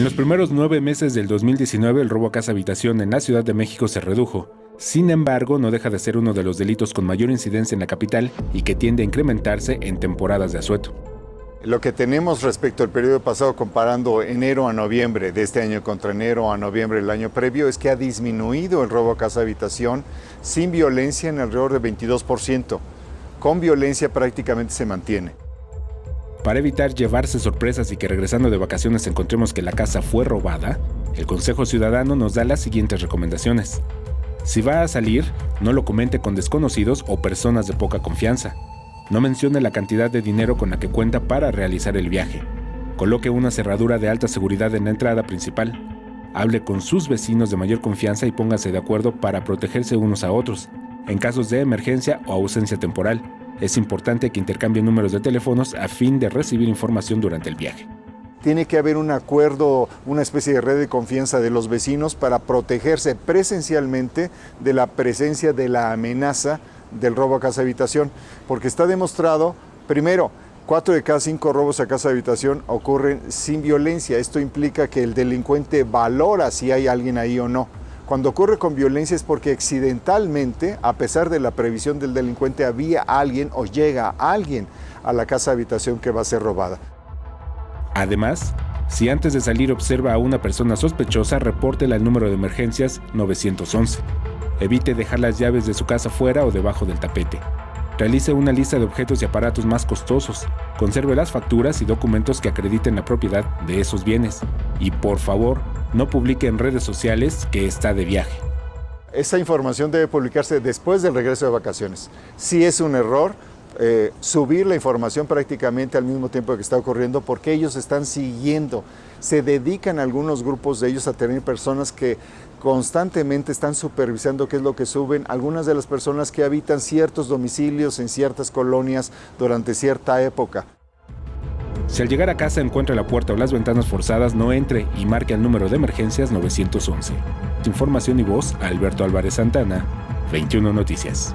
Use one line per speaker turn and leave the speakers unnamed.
los primeros 9 meses del 2019, el robo a casa-habitación en la Ciudad de México se redujo. Sin embargo, no deja de ser uno de los delitos con mayor incidencia en la capital y que tiende a incrementarse en temporadas de asueto.
Lo que tenemos respecto al periodo pasado, comparando enero a noviembre de este año contra enero a noviembre del año previo, es que ha disminuido el robo a casa-habitación sin violencia en alrededor de 22%. Con violencia prácticamente se mantiene.
Para evitar llevarse sorpresas y que regresando de vacaciones encontremos que la casa fue robada, el Consejo Ciudadano nos da las siguientes recomendaciones. Si va a salir, no lo comente con desconocidos o personas de poca confianza. No mencione la cantidad de dinero con la que cuenta para realizar el viaje. Coloque una cerradura de alta seguridad en la entrada principal. Hable con sus vecinos de mayor confianza y póngase de acuerdo para protegerse unos a otros. En casos de emergencia o ausencia temporal, es importante que intercambien números de teléfonos a fin de recibir información durante el viaje.
Tiene que haber un acuerdo, una especie de red de confianza de los vecinos para protegerse presencialmente de la presencia de la amenaza del robo a casa-habitación, porque está demostrado, primero, 4 de cada 5 robos a casa-habitación ocurren sin violencia. Esto implica que el delincuente valora si hay alguien ahí o no. Cuando ocurre con violencia es porque accidentalmente, a pesar de la previsión del delincuente, había alguien o llega alguien a la casa-habitación que va a ser robada.
Además, si antes de salir observa a una persona sospechosa, repórtela al número de emergencias 911. Evite dejar las llaves de su casa fuera o debajo del tapete. Realice una lista de objetos y aparatos más costosos. Conserve las facturas y documentos que acrediten la propiedad de esos bienes. Y por favor, no publique en redes sociales que está de viaje.
Esa información debe publicarse después del regreso de vacaciones. Si es un error, subir la información prácticamente al mismo tiempo que está ocurriendo, porque ellos están siguiendo. Se dedican algunos grupos de ellos a tener personas que constantemente están supervisando qué es lo que suben. Algunas de las personas que habitan ciertos domicilios en ciertas colonias durante cierta época.
Si al llegar a casa encuentra la puerta o las ventanas forzadas, no entre y marque el número de emergencias 911. Información y voz, Alberto Álvarez Santana, 21 Noticias.